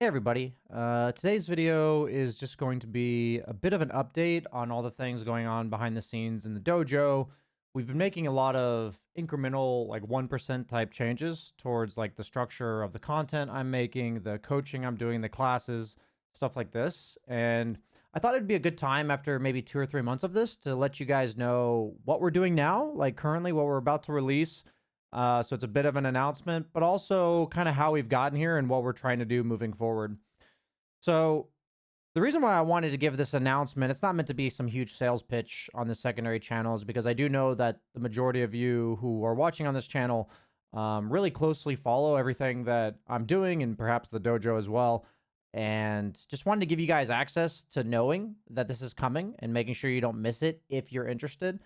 Hey everybody. Today's video is just going to be a bit of an update on all the things going on behind the scenes in the dojo. We've been making a lot of incremental, like 1% type changes towards like the structure of the content I'm making, the coaching I'm doing, the classes, stuff like this. And I thought it'd be a good time after maybe 2 or 3 months of this to let you guys know what we're doing now, like currently what we're about to release, so it's a bit of an announcement, but also kind of how we've gotten here and what we're trying to do moving forward. So the reason why I wanted to give this announcement, it's not meant to be some huge sales pitch on the secondary channel, is because I do know that the majority of you who are watching on this channel really closely follow everything that I'm doing and perhaps the dojo as well. And just wanted to give you guys access to knowing that this is coming and making sure you don't miss it if you're interested.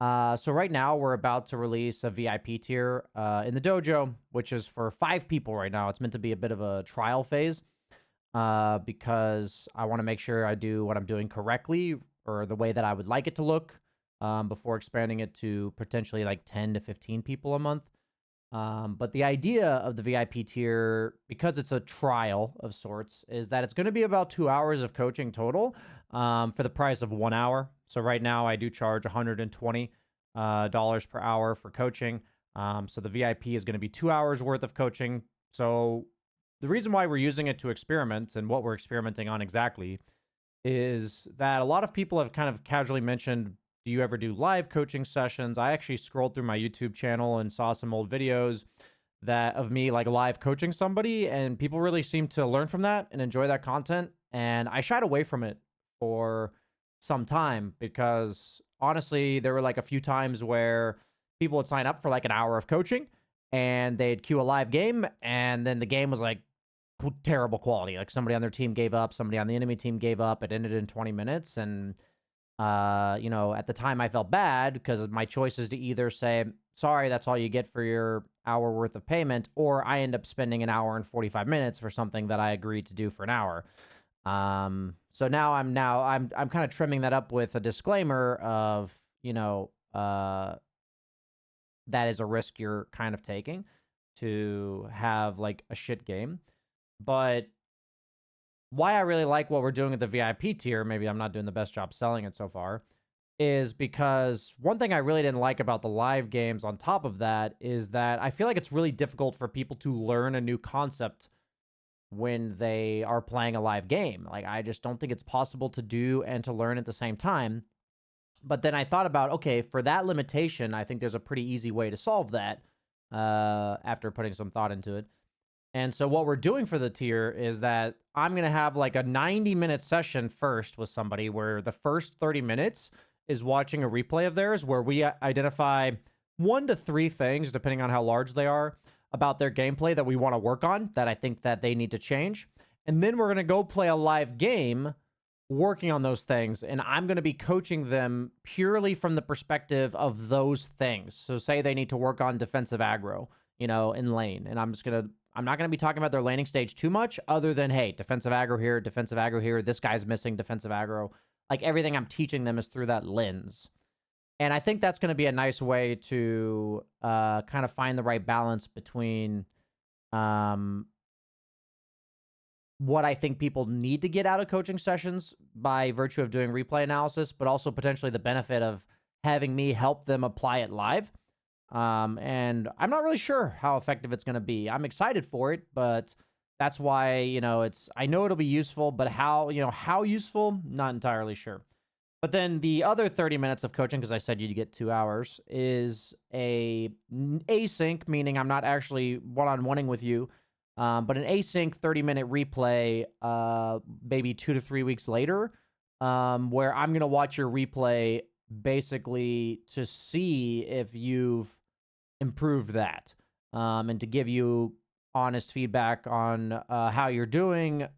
So right now we're about to release a VIP tier in the dojo, which is for 5 people right now. It's meant to be a bit of a trial phase because I want to make sure I do what I'm doing correctly or the way that I would like it to look before expanding it to potentially like 10 to 15 people a month. But the idea of the VIP tier, because it's a trial of sorts, is that it's going to be about 2 hours of coaching total for the price of 1 hour. So right now I do charge $120 dollars per hour for coaching. So the VIP is going to be 2 hours worth of coaching. So the reason why we're using it to experiment and what we're experimenting on exactly is that a lot of people have kind of casually mentioned, do you ever do live coaching sessions? I actually scrolled through my YouTube channel and saw some old videos that of me like live coaching somebody, and people really seem to learn from that and enjoy that content. And I shied away from it for some time because honestly, there were like a few times where people would sign up for like an hour of coaching and they'd queue a live game, and then the game was like terrible quality. Like somebody on their team gave up, somebody on the enemy team gave up. It ended in 20 minutes. And, at the time I felt bad because my choice is to either say, sorry, that's all you get for your hour worth of payment, or I end up spending an hour and 45 minutes for something that I agreed to do for an hour. So now I'm kind of trimming that up with a disclaimer of, that is a risk you're kind of taking to have like a shit game. But why I really like what we're doing at the VIP tier, maybe I'm not doing the best job selling it so far, is because one thing I really didn't like about the live games on top of that is that I feel like it's really difficult for people to learn a new concept when they are playing a live game. Like, I just don't think it's possible to do and to learn at the same time. But then I thought about, okay, for that limitation, I think there's a pretty easy way to solve that after putting some thought into it. And so what we're doing for the tier is that I'm going to have like a 90-minute session first with somebody where the first 30 minutes is watching a replay of theirs where we identify 1 to 3 things, depending on how large they are, about their gameplay that we want to work on, that I think that they need to change. And then we're going to go play a live game working on those things. And I'm going to be coaching them purely from the perspective of those things. So say they need to work on defensive aggro, in lane. And I'm not going to be talking about their laning stage too much other than, hey, defensive aggro here, this guy's missing defensive aggro. Like everything I'm teaching them is through that lens. And I think that's going to be a nice way to kind of find the right balance between what I think people need to get out of coaching sessions by virtue of doing replay analysis, but also potentially the benefit of having me help them apply it live. And I'm not really sure how effective it's going to be. I'm excited for it, but that's why, I know it'll be useful, but how useful, not entirely sure. But then the other 30 minutes of coaching, because I said you'd get 2 hours, is async, meaning I'm not actually one-on-oneing with you, but an async 30-minute replay, maybe 2 to 3 weeks later, where I'm going to watch your replay basically to see if you've improved that, and to give you honest feedback on how you're doing,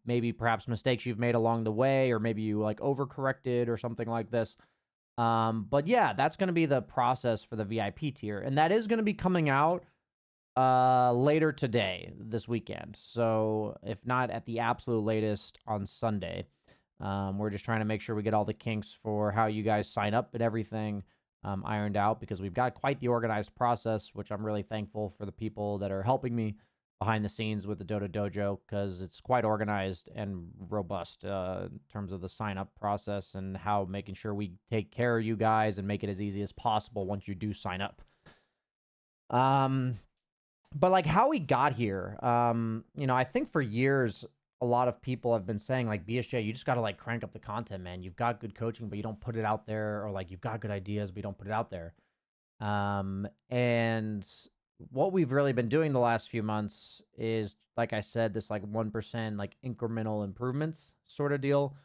maybe perhaps mistakes you've made along the way, or maybe you like overcorrected or something like this. But yeah, that's going to be the process for the VIP tier, and that is going to be coming out later today, this weekend. So if not at the absolute latest on Sunday. We're just trying to make sure we get all the kinks for how you guys sign up and everything ironed out, because we've got quite the organized process, which I'm really thankful for the people that are helping me behind the scenes with the Dota Dojo because it's quite organized and robust in terms of the sign up process and how making sure we take care of you guys and make it as easy as possible once you do sign up. But like how we got here, I think for years a lot of people have been saying like BSJ, you just got to like crank up the content, man. You've got good coaching, but you don't put it out there, or like you've got good ideas, but you don't put it out there. And what we've really been doing the last few months is, like I said, this like 1% like incremental improvements sort of deal.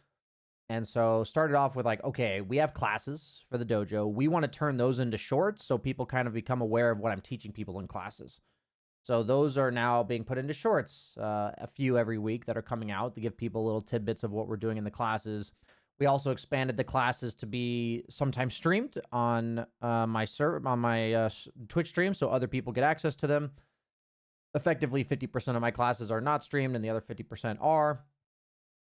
And so started off with like, okay, we have classes for the dojo. We want to turn those into shorts so people kind of become aware of what I'm teaching people in classes. So those are now being put into shorts, a few every week that are coming out to give people little tidbits of what we're doing in the classes. We also expanded the classes to be sometimes streamed on my Twitch stream, so other people get access to them. Effectively, 50% of my classes are not streamed, and the other 50% are.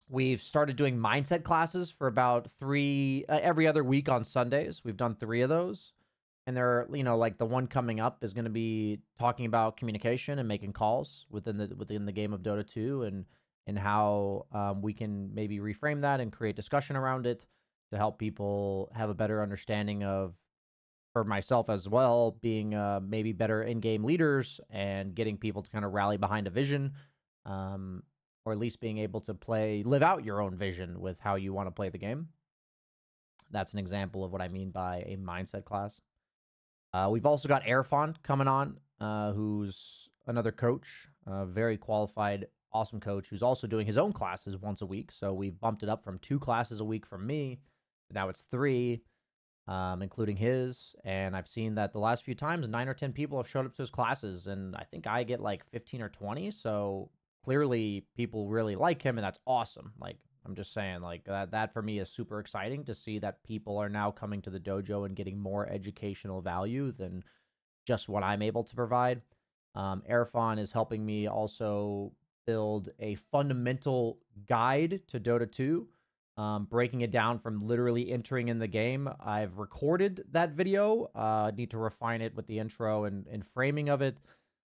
We've started doing mindset classes for about every other week on Sundays. We've done 3 of those. And they're, like the one coming up is going to be talking about communication and making calls within the game of Dota 2 and how we can maybe reframe that and create discussion around it to help people have a better understanding of, for myself as well, being maybe better in-game leaders and getting people to kind of rally behind a vision, or at least being able to live out your own vision with how you want to play the game. That's an example of what I mean by a mindset class. We've also got Erfon coming on, who's another coach, very qualified, awesome coach, who's also doing his own classes once a week. So we've bumped it up from 2 classes a week from me. Now it's 3, including his. And I've seen that the last few times, 9 or 10 people have showed up to his classes. And I think I get like 15 or 20. So clearly people really like him, and that's awesome. Like, I'm just saying, like, that for me is super exciting to see that people are now coming to the dojo and getting more educational value than just what I'm able to provide. Erfon is helping me also build a fundamental guide to Dota 2, breaking it down from literally entering in the game. I've recorded that video. Need to refine it with the intro and framing of it.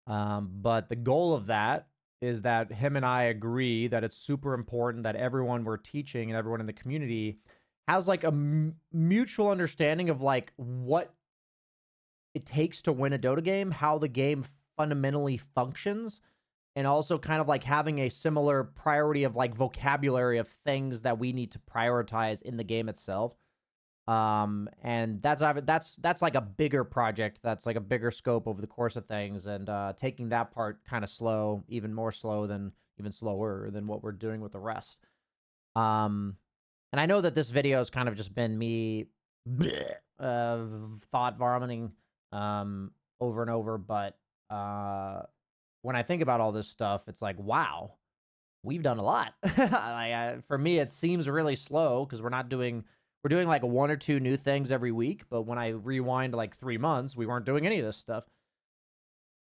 But the goal of that is that him and I agree that it's super important that everyone we're teaching and everyone in the community has like a mutual understanding of like what it takes to win a Dota game, how the game fundamentally functions, and also kind of like having a similar priority of like vocabulary of things that we need to prioritize in the game itself. And that's like a bigger project. That's like a bigger scope over the course of things, and taking that part kind of slow, even slower than what we're doing with the rest. And I know that this video has kind of just been me thought vomiting over and over, but when I think about all this stuff, it's like, wow, we've done a lot. For me, it seems really slow because we're doing like 1 or 2 new things every week, but when I rewind like 3 months, we weren't doing any of this stuff.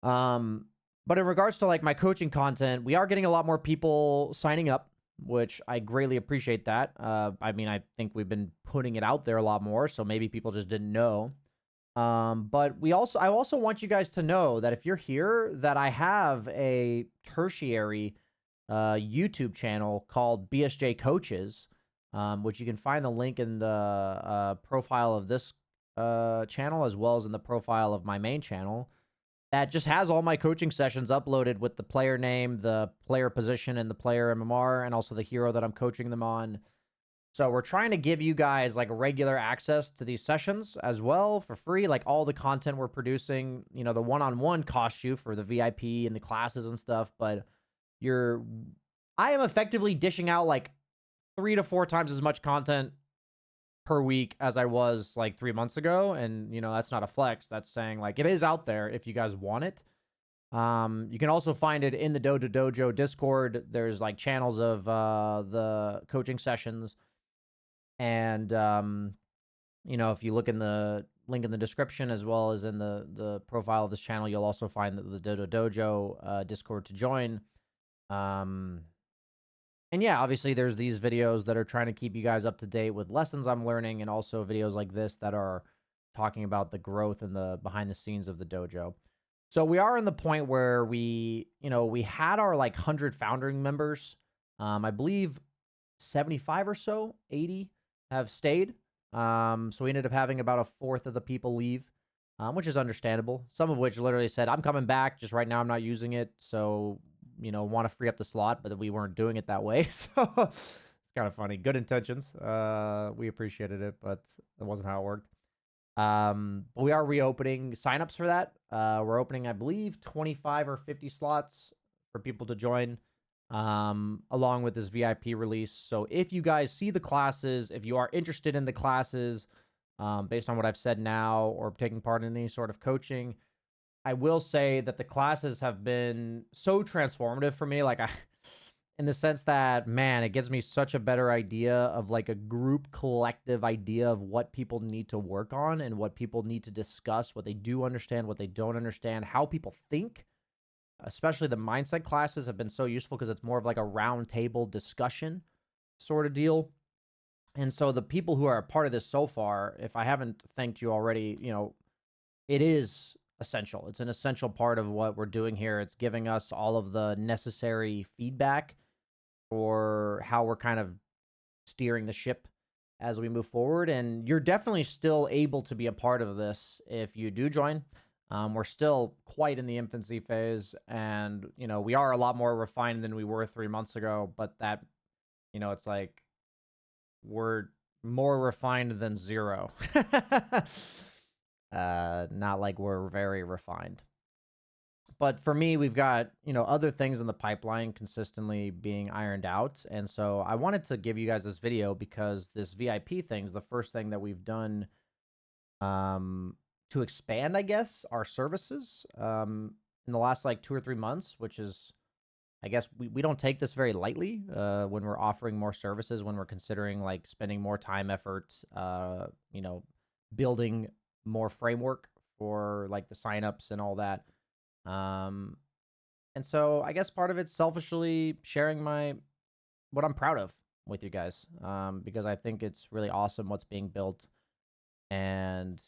But in regards to like my coaching content, we are getting a lot more people signing up, which I greatly appreciate that. I mean, I think we've been putting it out there a lot more, so maybe people just didn't know. But I also want you guys to know that if you're here, that I have a tertiary YouTube channel called BSJ Coaches, which you can find the link in the profile of this channel, as well as in the profile of my main channel. That just has all my coaching sessions uploaded with the player name, the player position, and the player MMR, and also the hero that I'm coaching them on. So we're trying to give you guys like regular access to these sessions as well for free. Like all the content we're producing, the one-on-one costs you for the VIP and the classes and stuff, but I am effectively dishing out like 3 to 4 times as much content per week as I was like 3 months ago. And, that's not a flex. That's saying like it is out there if you guys want it. You can also find it in the Dota Dojo Discord. There's like channels of the coaching sessions. And, if you look in the link in the description as well as in the profile of this channel, you'll also find the Dota Dojo Discord to join. And yeah, obviously there's these videos that are trying to keep you guys up to date with lessons I'm learning, and also videos like this that are talking about the growth and the behind the scenes of the dojo. So we are in the point where we had our like 100 founding members. I believe 75 or so, 80 have stayed. So we ended up having about a fourth of the people leave, which is understandable. Some of which literally said, "I'm coming back. Just right now, I'm not using it. So, want to free up the slot," but we weren't doing it that way. So it's kind of funny. Good intentions. We appreciated it, but that wasn't how it worked. But we are reopening signups for that. We're opening, I believe, 25 or 50 slots for people to join, along with this VIP release. So if you guys see the classes, if you are interested in the classes, based on what I've said now, or taking part in any sort of coaching, I will say that the classes have been so transformative for me. Like, in the sense that, man, it gives me such a better idea of like a group collective idea of what people need to work on and what people need to discuss, what they do understand, what they don't understand, how people think. Especially the mindset classes have been so useful because it's more of like a round table discussion sort of deal. And so the people who are a part of this so far, if I haven't thanked you already, it is essential. It's an essential part of what we're doing here. It's giving us all of the necessary feedback for how we're kind of steering the ship as we move forward. And you're definitely still able to be a part of this if you do join. We're still quite in the infancy phase, and we are a lot more refined than we were 3 months ago. But that, it's like we're more refined than zero. Not like we're very refined. But for me, we've got, other things in the pipeline consistently being ironed out. And so I wanted to give you guys this video because this VIP thing is the first thing that we've done to expand, I guess, our services in the last like 2 or 3 months, which is, I guess, we don't take this very lightly when we're offering more services, when we're considering like spending more time, effort, building more framework for like the signups and all that. And so I guess part of it's selfishly sharing what I'm proud of with you guys, because I think it's really awesome what's being built, and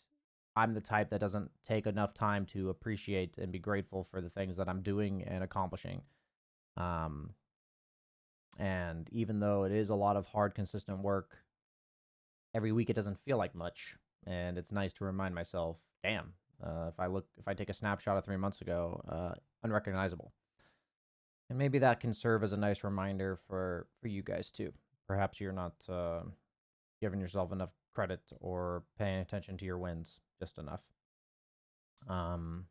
I'm the type that doesn't take enough time to appreciate and be grateful for the things that I'm doing and accomplishing. And even though it is a lot of hard, consistent work, every week it doesn't feel like much, and it's nice to remind myself, damn, if I take a snapshot of 3 months ago, unrecognizable. And maybe that can serve as a nice reminder for you guys too. Perhaps you're not giving yourself enough credit or paying attention to your wins just enough. And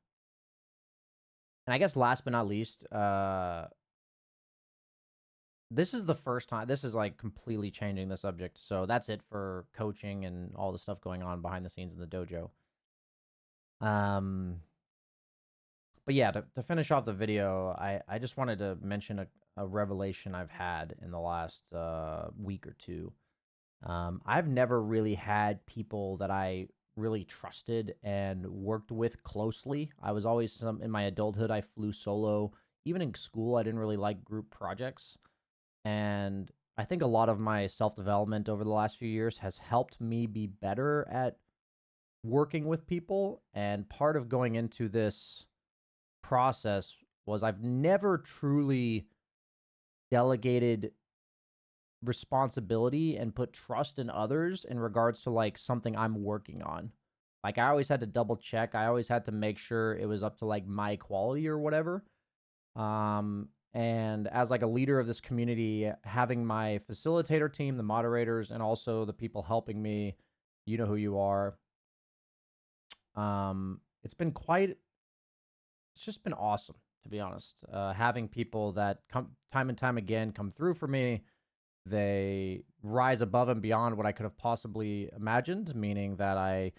I guess last but not least, this is the first time. This is like completely changing the subject. So that's it for coaching and all the stuff going on behind the scenes in the dojo. But yeah, to finish off the video, I just wanted to mention a revelation I've had in the last week or two. I've never really had people that I really trusted and worked with closely. I was always in my adulthood, I flew solo. Even in school, I didn't really like group projects. And I think a lot of my self-development over the last few years has helped me be better at working with people. And part of going into this process was I've never truly delegated responsibility and put trust in others in regards to like something I'm working on. Like, I always had to double check. I always had to make sure it was up to like my quality or whatever. And as like a leader of this community, having my facilitator team, the moderators, and also the people helping me, you know who you are. It's been it's just been awesome, to be honest. Having people that come time and time again come through for me. They rise above and beyond what I could have possibly imagined, meaning that I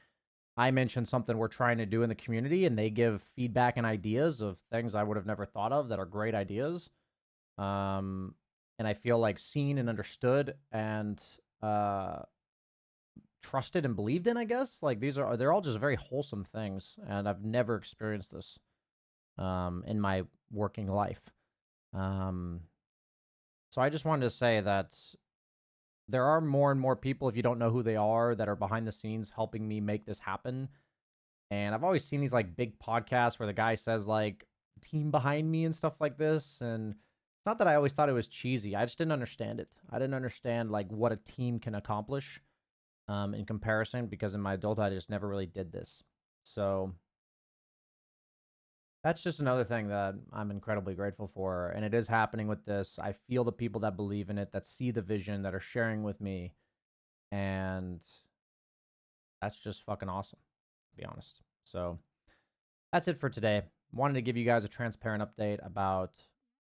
mention something we're trying to do in the community, and they give feedback and ideas of things I would have never thought of that are great ideas. And I feel like seen and understood and trusted and believed in, I guess. Like, they're all just very wholesome things, and I've never experienced this in my working life. So I just wanted to say that there are more and more people, if you don't know who they are, that are behind the scenes helping me make this happen. And I've always seen these like big podcasts where the guy says like team behind me and stuff like this. And it's not that I always thought it was cheesy. I just didn't understand it. I didn't understand like what a team can accomplish in comparison, because in my adulthood I just never really did this. So that's just another thing that I'm incredibly grateful for. And it is happening with this. I feel the people that believe in it, that see the vision, that are sharing with me. And that's just fucking awesome, to be honest. So that's it for today. Wanted to give you guys a transparent update about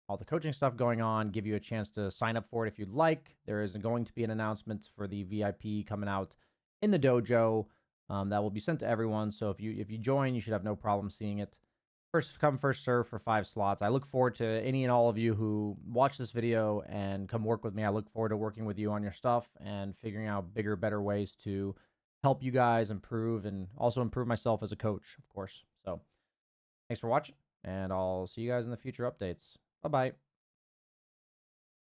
all the coaching stuff going on, give you a chance to sign up for it if you'd like. There is going to be an announcement for the VIP coming out in the dojo that will be sent to everyone. So if you join, you should have no problem seeing it. First come, first serve for 5 slots. I look forward to any and all of you who watch this video and come work with me. I look forward to working with you on your stuff and figuring out bigger, better ways to help you guys improve and also improve myself as a coach, of course. So thanks for watching, and I'll see you guys in the future updates. Bye-bye.